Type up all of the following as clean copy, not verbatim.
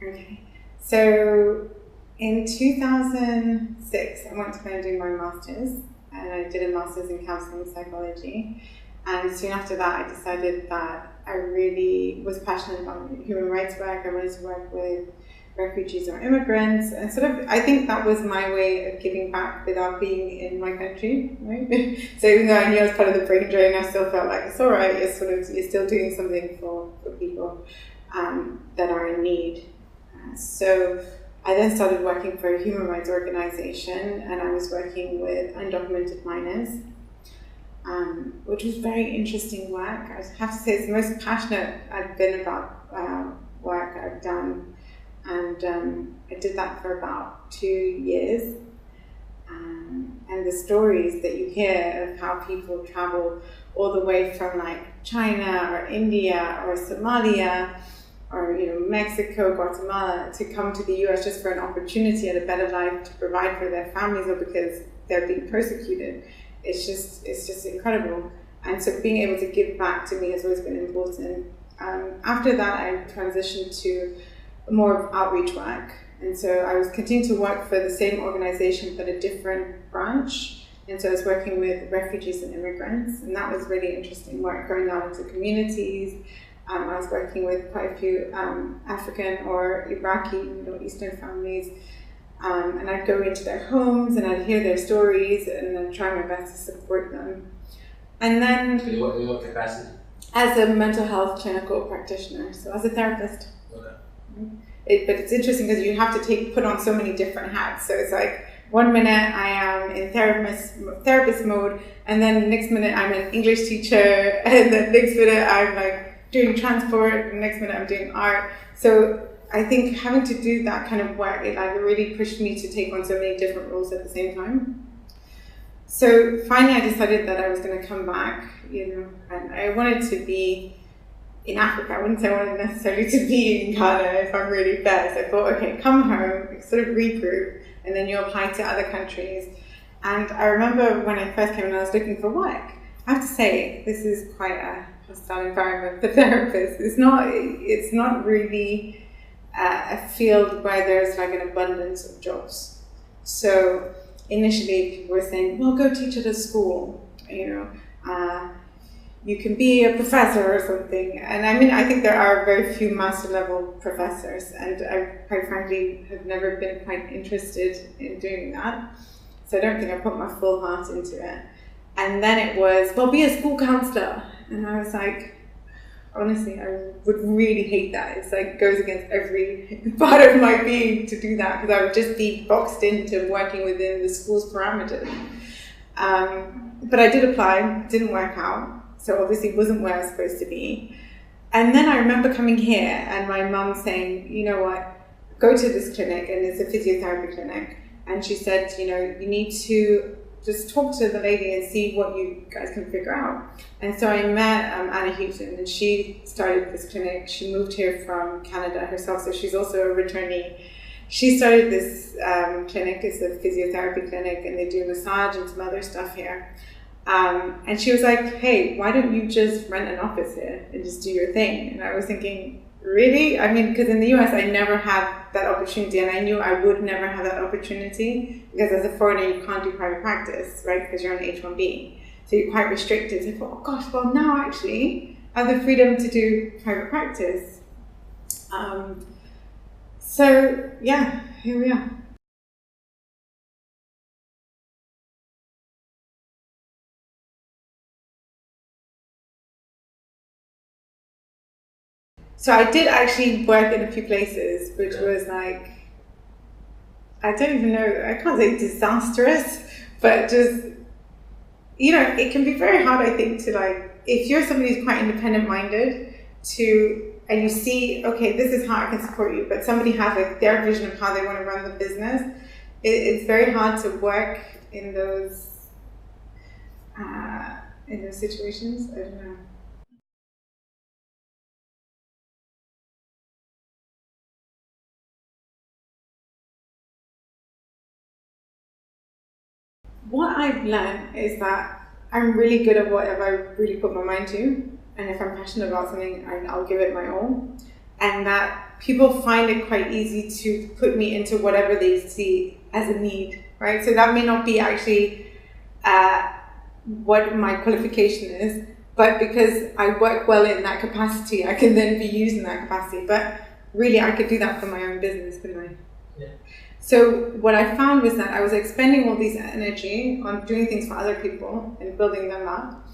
Okay. So in 2006, I went to go and do my master's, and I did a master's in counseling psychology. And soon after that, I decided that I really was passionate about human rights work. I wanted to work with refugees or immigrants, and sort of, I think that was my way of giving back without being in my country, right? So even though I knew I was part of the brain drain, I still felt like it's all right. You're still doing something for people that are in need. So I then started working for a human rights organization, and I was working with undocumented minors, which was very interesting work. I have to say it's the most passionate I've been about work I've done, and I did that for about 2 years. And the stories that you hear of how people travel all the way from like China or India or Somalia or Mexico, Guatemala, to come to the US just for an opportunity and a better life to provide for their families or because they're being persecuted. It's just incredible. And so being able to give back to me has always been important. After that, I transitioned to more outreach work. And so I was continuing to work for the same organization but a different branch. And so I was working with refugees and immigrants, and that was really interesting work, going out into communities. I was working with quite a few African or Iraqi, Middle Eastern families, and I'd go into their homes and I'd hear their stories and I'd try my best to support them. And then, in what capacity? As a mental health clinical practitioner, so as a therapist. Okay. But it's interesting because you have to put on so many different hats. So it's like 1 minute I am in therapist mode, and then the next minute I'm an English teacher, and the next minute I'm like doing transport, and the next minute I'm doing art. So I think having to do that kind of work, it like really pushed me to take on so many different roles at the same time. So finally I decided that I was going to come back, and I wanted to be in Africa. I wouldn't say I wanted necessarily to be in Ghana if I'm really fair. So I thought, okay, come home, sort of regroup, and then you apply to other countries. And I remember when I first came and I was looking for work, I have to say, this is quite a hostile environment for therapists. It's not really a field where there's like an abundance of jobs. So initially people were saying, well, go teach at a school, you can be a professor or something. And I mean, I think there are very few master level professors, and I quite frankly have never been quite interested in doing that. So I don't think I put my full heart into it. And then it was, well, be a school counselor. And I was like, honestly, I would really hate that. It's like goes against every part of my being to do that, because I would just be boxed into working within the school's parameters. But I did apply, didn't work out. So obviously it wasn't where I was supposed to be. And then I remember coming here and my mum saying, you know what, go to this clinic, and it's a physiotherapy clinic. And she said, you need to just talk to the lady and see what you guys can figure out. And so I met Anna Houghton, and she started this clinic. She moved here from Canada herself, so she's also a returnee. She started this clinic, it's a physiotherapy clinic, and they do massage and some other stuff here. And she was like, hey, why don't you just rent an office here and just do your thing? And I was thinking, really? I mean, because in the US, I never had that opportunity, and I knew I would never have that opportunity because as a foreigner, you can't do private practice, right? Because you're on H-1B. So you're quite restricted. So I thought, oh gosh, well now actually I have the freedom to do private practice. So yeah, here we are. So I did actually work in a few places, which was like, I don't even know, I can't say disastrous, but just, it can be very hard, I think, to like, if you're somebody who's quite independent minded and you see, okay, this is how I can support you, but somebody has like their vision of how they want to run the business, it's very hard to work in those situations. I don't know. What I've learned is that I'm really good at whatever I really put my mind to, and if I'm passionate about something, I'll give it my all. and that people find it quite easy to put me into whatever they see as a need, right? So that may not be actually what my qualification is, but because I work well in that capacity, I can then be used in that capacity. But really, I could do that for my own business, couldn't I? Yeah. So what I found was that I was expending all this energy on doing things for other people and building them up.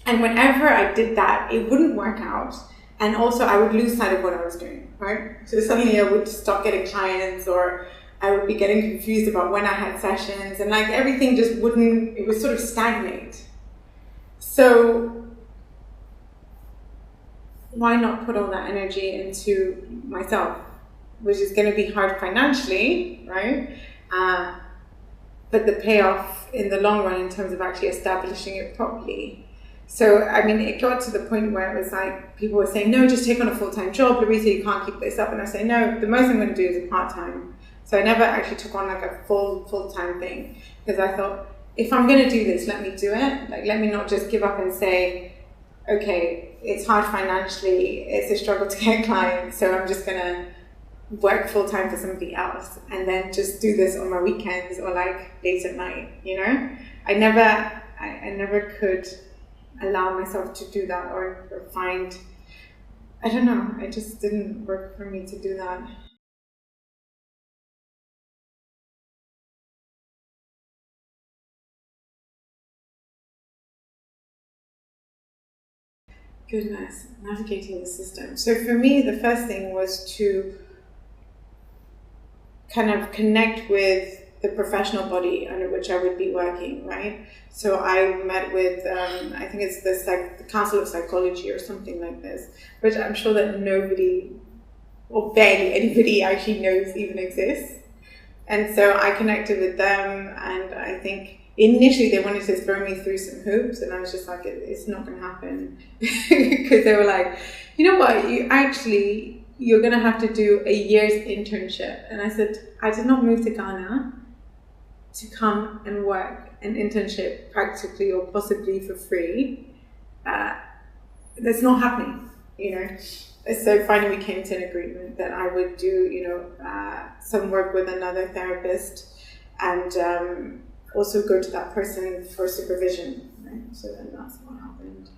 And whenever I did that, it wouldn't work out. And also I would lose sight of what I was doing, right? So suddenly I would stop getting clients, or I would be getting confused about when I had sessions, and like everything just wouldn't, it would sort of stagnate. So why not put all that energy into myself, which is going to be hard financially, right? But the payoff in the long run in terms of actually establishing it properly. So, I mean, it got to the point where it was like, people were saying, no, just take on a full-time job, Larissa, you can't keep this up. And I say, no, the most I'm going to do is a part-time. So I never actually took on like a full-time thing, because I thought, if I'm going to do this, let me do it. Like, let me not just give up and say, okay, it's hard financially, it's a struggle to get clients, so I'm just going to work full-time for somebody else and then just do this on my weekends or like late at night, you know? I never could allow myself to do that or find, I don't know, it just didn't work for me to do that. Goodness, navigating the system. So for me, the first thing was to kind of connect with the professional body under which I would be working, right? So I met with, I think it's the Council of Psychology or something like this, which I'm sure that nobody, or barely anybody actually knows even exists. And so I connected with them, and I think initially they wanted to throw me through some hoops, and I was just like, it's not going to happen. Because they were like, you know what, you're going to have to do a year's internship. And I said, I did not move to Ghana to come and work an internship practically or possibly for free. That's not happening, you know. So finally we came to an agreement that I would do, some work with another therapist, and also go to that person for supervision, right? So then that's what happened.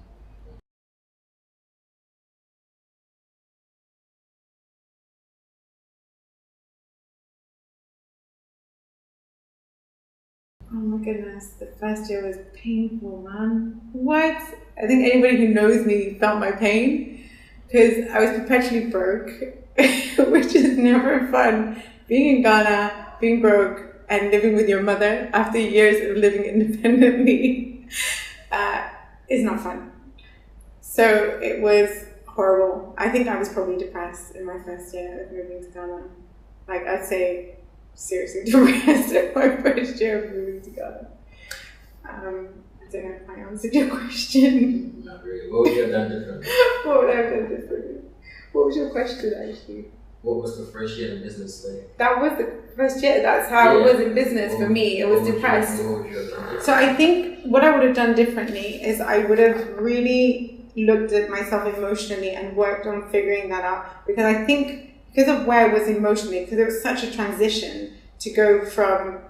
Oh my goodness, the first year was painful, man. What? I think anybody who knows me felt my pain, because I was perpetually broke, which is never fun. Being in Ghana, being broke, and living with your mother after years of living independently is not fun. So it was horrible. I think I was probably depressed in my first year of moving to Ghana. Like, I'd say seriously depressed in my first year of moving to Ghana. I don't know if I answered your question. Not really. What would you have done differently? What would I have done differently? What was your question, actually? What was the first year in business like? That was the first year. That's how it was in business for me. It was depressed. So I think what I would have done differently is I would have really looked at myself emotionally and worked on figuring that out. Because I think because of where I was emotionally, because it was such a transition to go from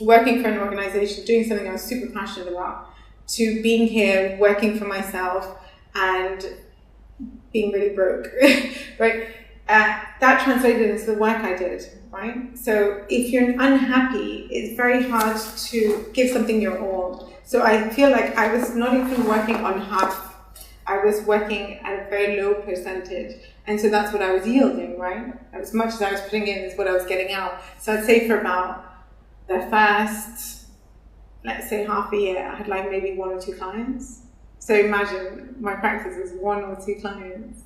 working for an organization, doing something I was super passionate about, to being here, working for myself, and being really broke, right? That translated into the work I did, right? So if you're unhappy, it's very hard to give something your all. So I feel like I was not even working on half. I was working at a very low percentage. And so that's what I was yielding, right? As much as I was putting in is what I was getting out. So I'd say for about the first, let's say half a year, I had like maybe 1 or 2 clients. So imagine my practice was 1 or 2 clients.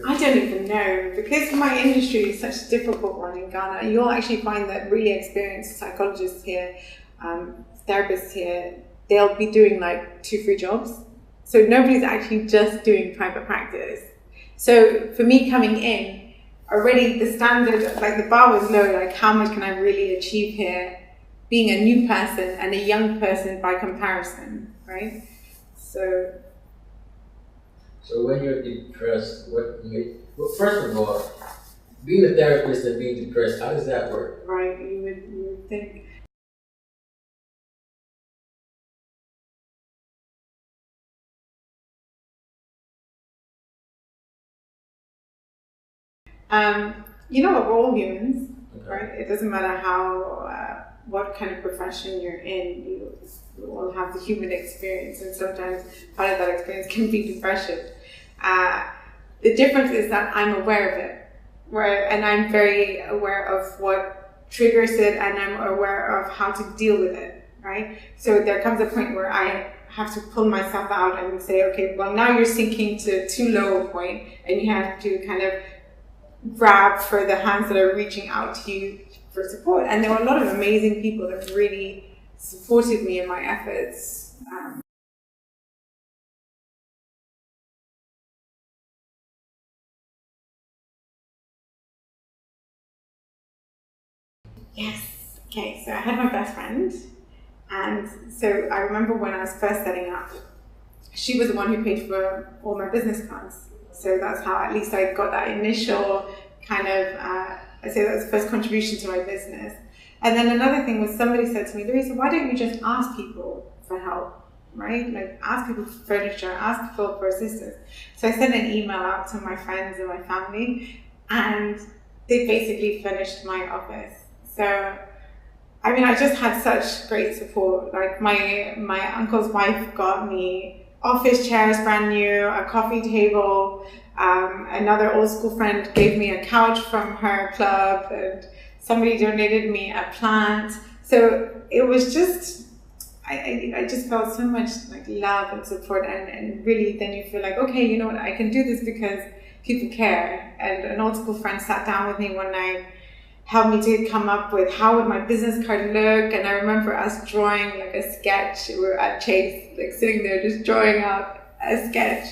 I don't even know, because my industry is such a difficult one in Ghana. You'll actually find that really experienced psychologists here, therapists here, they'll be doing like 2-3 jobs. So nobody's actually just doing private practice. So for me coming in, already the standard, like the bar was low, like how much can I really achieve here being a new person and a young person by comparison, right? So when you're depressed, well, first of all, being a therapist and being depressed, how does that work? Right, you would think. You know what, we're all humans, right? It doesn't matter what kind of profession you're in, you all have the human experience, and sometimes part of that experience can be depression. The difference is that I'm aware of it, and I'm very aware of what triggers it, and I'm aware of how to deal with it, right? So there comes a point where I have to pull myself out and say, okay, well, now you're sinking to too low a point, and you have to kind of grab for the hands that are reaching out to you for support. And there were a lot of amazing people that really supported me in my efforts. Yes. Okay, so I had my best friend, and so I remember when I was first setting up, she was the one who paid for all my business cards. So that's how at least I got that initial kind of, I say that was the first contribution to my business. And then another thing was somebody said to me, Louisa, why don't you just ask people for help, right? Like ask people for furniture, ask people for assistance. So I sent an email out to my friends and my family, and they basically furnished my office. So, I mean, I just had such great support. Like my uncle's wife got me office chairs, brand new, a coffee table. Another old school friend gave me a couch from her club, and somebody donated me a plant. So it was just, I just felt so much like love and support, and really then you feel like, okay, you know what, I can do this because people care. And an old school friend sat down with me one night, helped me to come up with how would my business card look, and I remember us drawing like a sketch. We were at Chase, like sitting there just drawing out a sketch.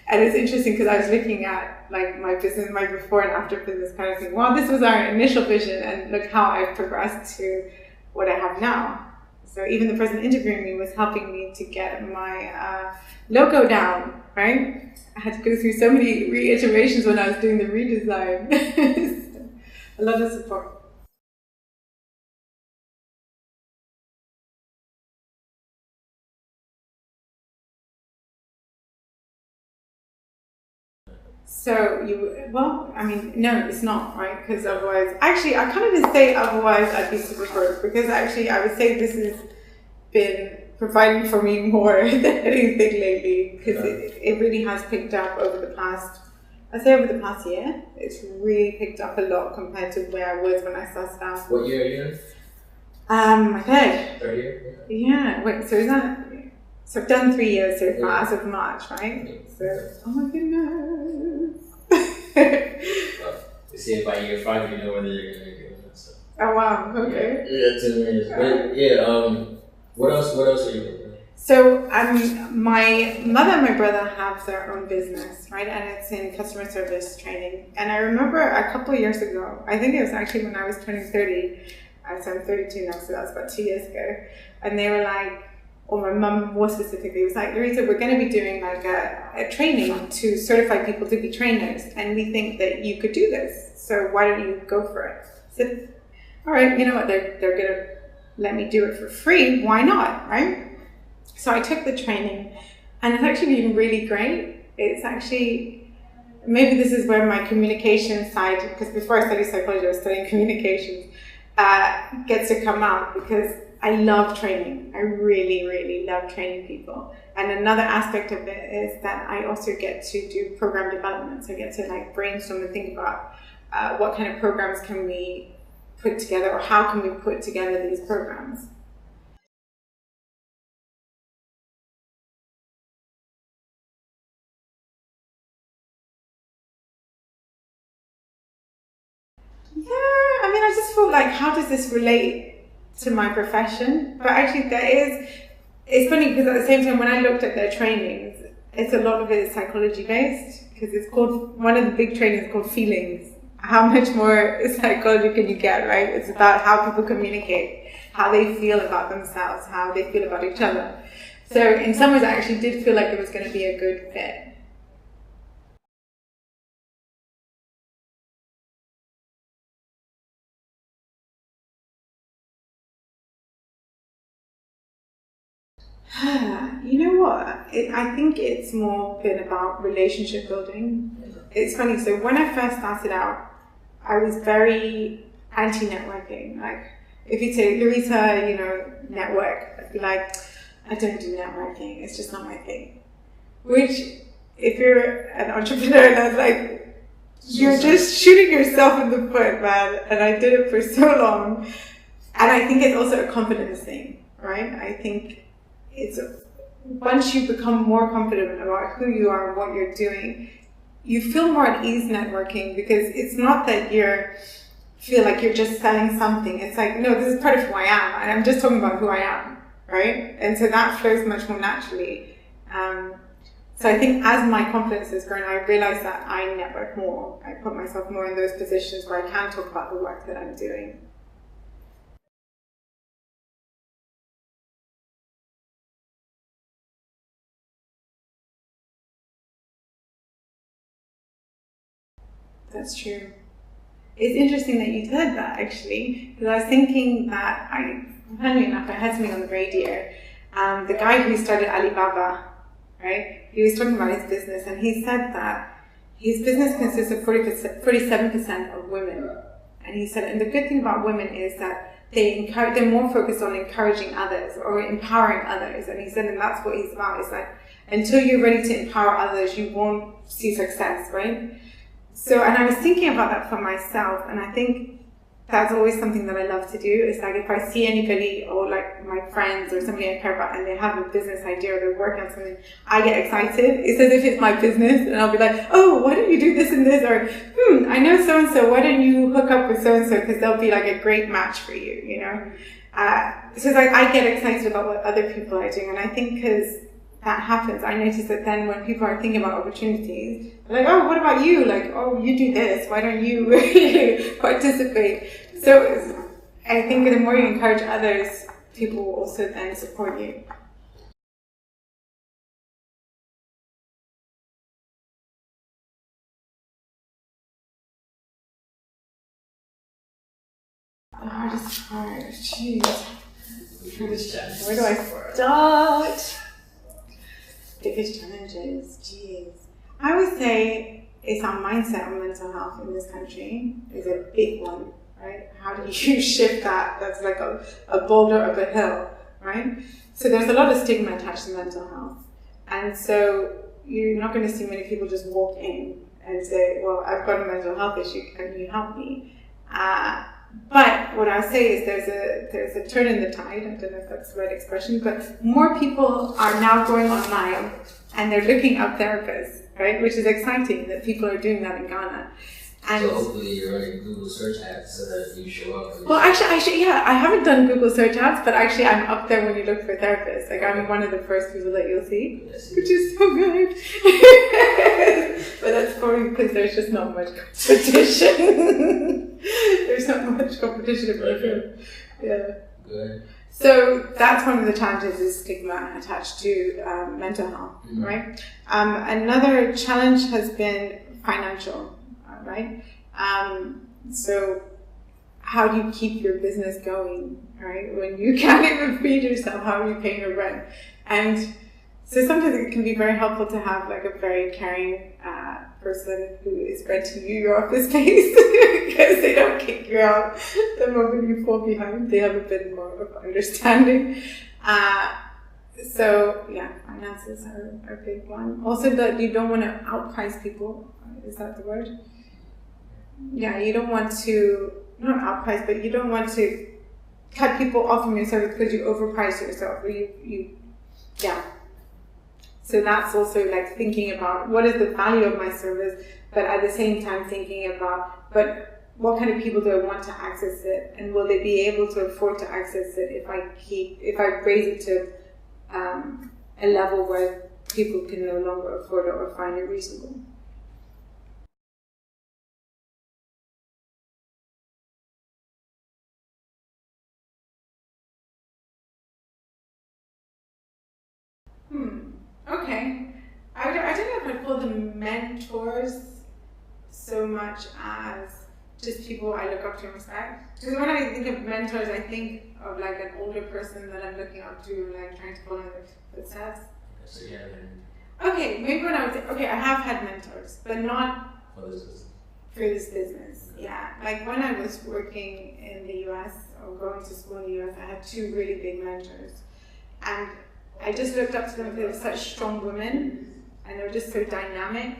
And it's interesting because I was looking at like my business, my before and after business kind of thing. Well, this was our initial vision, and look how I've progressed to what I have now. So even the person interviewing me was helping me to get my logo down, right? I had to go through so many reiterations when I was doing the redesign. A lot of support. So no, it's not, right? Because otherwise, actually, I can't even say otherwise I'd be super broke, because actually I would say this has been providing for me more than anything lately, because it really has picked up over the past, I'd say over the past year. It's really picked up a lot compared to where I was when I started out. What year are you in? My third. Third year? Yeah, wait, so is that, so I've done 3 years so far, as of March, right? So, oh my goodness. You see, by year 5, you know whether you're going to make it or not. So. Oh wow, okay. Yeah, 10 years. But yeah, what else are you doing? So, my mother and my brother have their own business, right? And it's in customer service training. And I remember a couple of years ago, I think it was actually when I was turning 30, so I'm 32 now, so that was about 2 years ago. And they were like, or my mum more specifically was like, Louisa, we're going to be doing like a training to certify people to be trainers. And we think that you could do this. So why don't you go for it? I said, all right, you know what, they're going to let me do it for free. Why not, right? So I took the training, and it's actually been really great. It's actually, maybe this is where my communication side, because before I studied psychology, I was studying communications, gets to come out, because I love training. I really, really love training people. And another aspect of it is that I also get to do program development. So I get to like brainstorm and think about what kind of programs can we put together, or how can we put together these programs. Yeah, I mean, I just felt like, how does this relate to my profession? But actually it's funny because at the same time, when I looked at their trainings, it's a lot of it is psychology based, because it's called, one of the big trainings is called feelings, how much more psychology can you get, right? It's about how people communicate, how they feel about themselves, how they feel about each other. So in some ways, I actually did feel like it was going to be a good fit. You know what? I think it's more been about relationship building. It's funny. So when I first started out, I was very anti-networking. Like, if you say, Louisa, network, I'd be like, I don't do networking. It's just not my thing. Which, if you're an entrepreneur, that's like, you're just shooting yourself in the foot, man. And I did it for so long. And I think it's also a confidence thing, right? I think once you become more confident about who you are and what you're doing, you feel more at ease networking, because it's not that feel like you're just selling something. It's like, no, this is part of who I am, and I'm just talking about who I am, right? And so that flows much more naturally. So I think as my confidence has grown, I realized that I network more. I put myself more in those positions where I can talk about the work that I'm doing. That's true. It's interesting that you said that, actually, because I was thinking that funnily enough, I heard something on the radio. The guy who started Alibaba, right? He was talking about his business, and he said that his business consists of 47% of women. And he said, and the good thing about women is that they're more focused on encouraging others or empowering others. And he said, and that's what he's about, is that until you're ready to empower others, you won't see success, right? So, and I was thinking about that for myself, and I think that's always something that I love to do. Is like, if I see anybody, or like my friends or somebody I care about, and they have a business idea or they're working on something, I get excited. It's as if it's my business, and I'll be like, oh, why don't you do this and this? Or, I know so-and-so, why don't you hook up with so-and-so, because they'll be like a great match for you, So it's like, I get excited about what other people are doing, and I think because that happens, I notice that then when people are thinking about opportunities, they're like, oh, what about you? Like, oh, you do this, why don't you participate? So I think the more you encourage others, people will also then support you. The hardest part, jeez. Where do I start? Biggest challenges, jeez. I would say it's our mindset on mental health in this country is a big one, right? How do you shift that? That's like a boulder up a hill, right? So there's a lot of stigma attached to mental health. And so you're not going to see many people just walk in and say, well, I've got a mental health issue, can you help me? But what I say is there's a turn in the tide. I don't know if that's the right expression, but more people are now going online and they're looking up therapists, right? Which is exciting that people are doing that in Ghana. And so hopefully you're running Google search ads so that you show up. Well, actually, I haven't done Google search ads, but actually I'm up there when you look for therapists. Like, I'm one of the first people that you'll see, which is so good. But that's probably because there's just not much competition. There's not much competition in my field. Yeah. Good. So that's one of the challenges, is stigma attached to mental health, right? Another challenge has been financial, right? So how do you keep your business going, right? When you can't even feed yourself, how are you paying your rent? And so sometimes it can be very helpful to have like a very caring person who is renting you your office space because they don't kick you out the moment you fall behind. They have a bit more of understanding. So yeah, finances are a big one. Also, that you don't want to outprice people. Is that the word? Yeah, you don't want to, not outprice, but you don't want to cut people off from your service because you overprice yourself. Or yeah. So that's also like thinking about what is the value of my service, but at the same time thinking about, but what kind of people do I want to access it, and will they be able to afford to access it if I raise it to a level where people can no longer afford it or find it reasonable. Okay. I don't know if I'd call them mentors so much as just people I look up to and respect. Because when I think of mentors, I think of like an older person that I'm looking up to, like trying to follow in their footsteps. So yeah, Okay, maybe when I was, okay, I have had mentors, but not for this business. for this business. Yeah, like when I was working in the US or going to school in the US, I had two really big mentors. And I just looked up to them because they were such strong women and they were just so dynamic.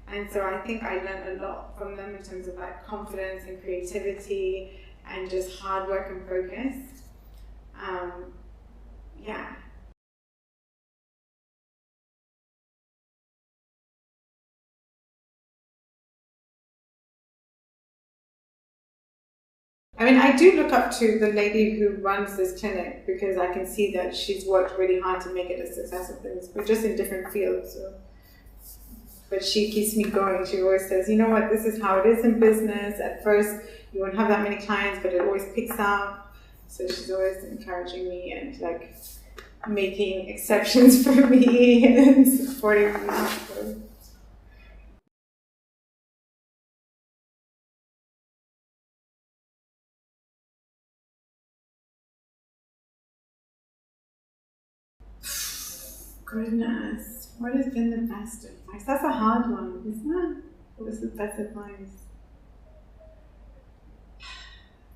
And so I think I learned a lot from them in terms of like confidence and creativity and just hard work and focus. Yeah. I mean, I do look up to the lady who runs this clinic because I can see that she's worked really hard to make it a successful business, but just in different fields. So. But she keeps me going. She always says, you know what, this is how it is in business. At first, you won't have that many clients, but it always picks up. So she's always encouraging me and like making exceptions for me and supporting me. So. Goodness, what has been the best advice? That's a hard one, isn't it? What was the best advice?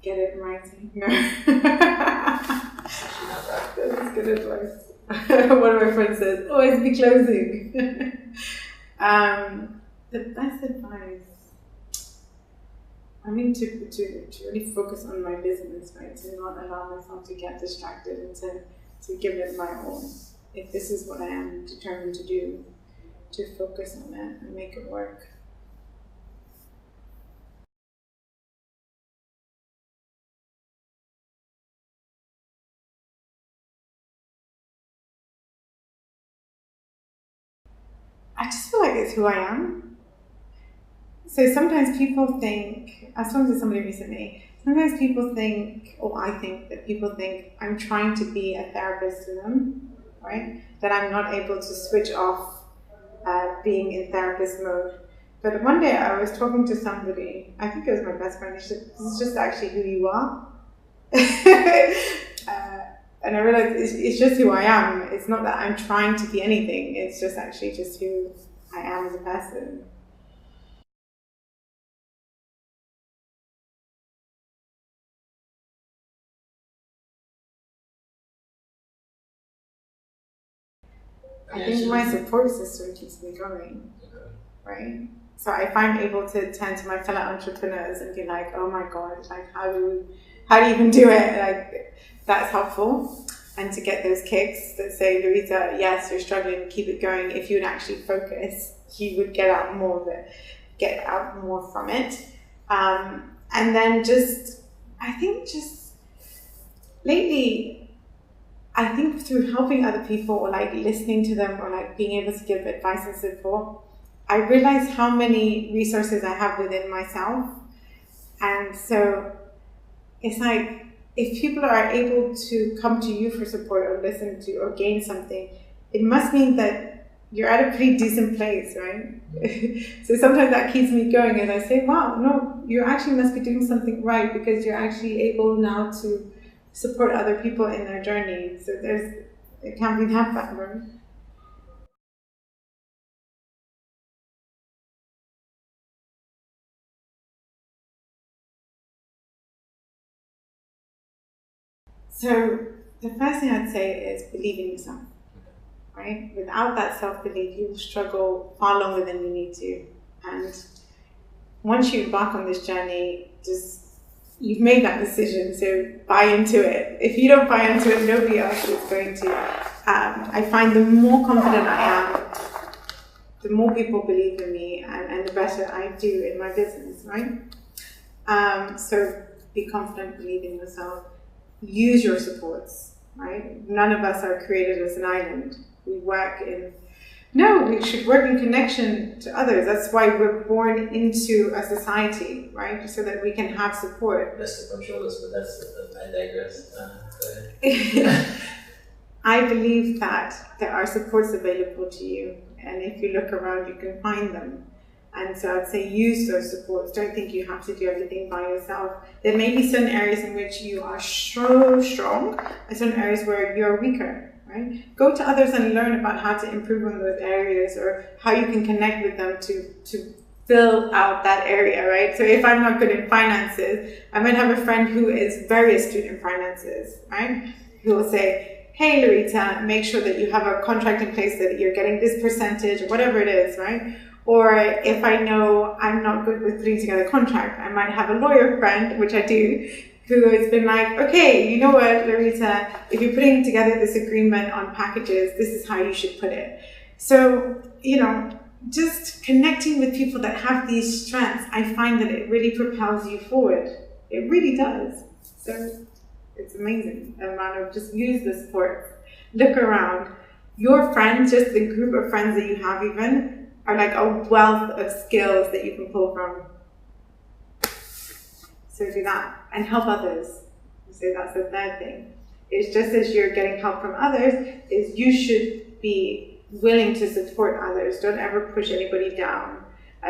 Get it in writing. No. That's good advice. One of my friends says, always be closing. The best advice, I mean, to really focus on my business, right? To not allow myself to get distracted and to give it my all. If this is what I am determined to do, to focus on it and make it work. I just feel like it's who I am. So sometimes people think, I was talking to somebody recently, sometimes people think, or I think that people think I'm trying to be a therapist to them, right? That I'm not able to switch off being in therapist mode. But one day I was talking to somebody, I think it was my best friend, she said, this is just actually who you are. And I realized it's just who I am. It's not that I'm trying to be anything, it's just actually just who I am as a person. I think my support system keeps me going, right? So if I'm able to turn to my fellow entrepreneurs and be like, oh my God, like how do you even do it? Like that's helpful. And to get those kicks that say, Louisa, yes, you're struggling, keep it going. If you would actually focus, you would get out more of it, get out more from it. And then I think lately, I think through helping other people or like listening to them or like being able to give advice and support, I realize how many resources I have within myself. And so it's like, if people are able to come to you for support or listen to or gain something, it must mean that you're at a pretty decent place, right? So sometimes that keeps me going and I say, wow, no, you actually must be doing something right because you're actually able now to support other people in their journey. So it can't be that bad, right? So the first thing I'd say is believe in yourself, right? Without that self-belief, you will struggle far longer than you need to. And once you embark on this journey, you've made that decision, so buy into it. If you don't buy into it, nobody else is going to. I find the more confident I am, the more people believe in me and the better I do in my business, right? So be confident, believe in yourself. Use your supports, right? None of us are created as an island. We should work in connection to others. That's why we're born into a society, right? So that we can have support. That's the control us, but I digress. Go ahead. I believe that there are supports available to you, and if you look around, you can find them. And so I'd say use those supports. Don't think you have to do everything by yourself. There may be certain areas in which you are so strong, and certain areas where you're weaker, right? Go to others and learn about how to improve on those areas, or how you can connect with them to fill out that area, right? So if I'm not good in finances, I might have a friend who is very astute in finances, right? Who will say, hey, Larita, make sure that you have a contract in place that you're getting this percentage, or whatever it is, right? Or if I know I'm not good with putting together a contract, I might have a lawyer friend, which I do, who has been like, okay, you know what, Larita, if you're putting together this agreement on packages, this is how you should put it. So, just connecting with people that have these strengths, I find that it really propels you forward. It really does. So it's amazing, the amount of just use the support. Look around. Your friends, just the group of friends that you have even, are like a wealth of skills that you can pull from. So do that and help others. So that's the third thing. It's just as you're getting help from others, is you should be willing to support others. Don't ever push anybody down.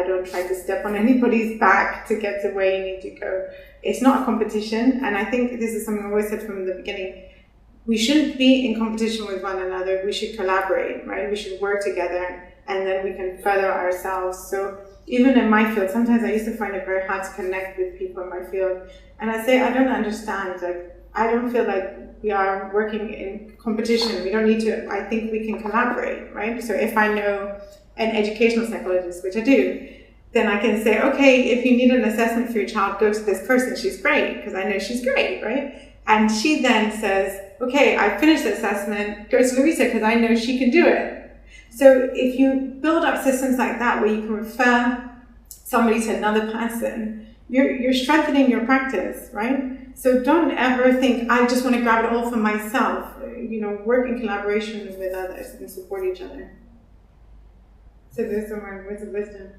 Don't try to step on anybody's back to get to where you need to go. It's not a competition, and I think this is something I always said from the beginning. We shouldn't be in competition with one another. We should collaborate, right? We should work together, and then we can further ourselves. So even in my field, sometimes I used to find it very hard to connect with people in my field. And I say, I don't understand. I don't feel like we are working in competition. We don't need to. I think we can collaborate, right? So if I know an educational psychologist, which I do, then I can say, okay, if you need an assessment for your child, go to this person. She's great, because I know she's great, right? And she then says, okay, I finished the assessment, go to Louisa, because I know she can do it. So if you build up systems like that, where you can refer somebody to another person, you're strengthening your practice, right? So don't ever think, I just want to grab it all for myself. Work in collaboration with others and support each other. So those are my words of wisdom.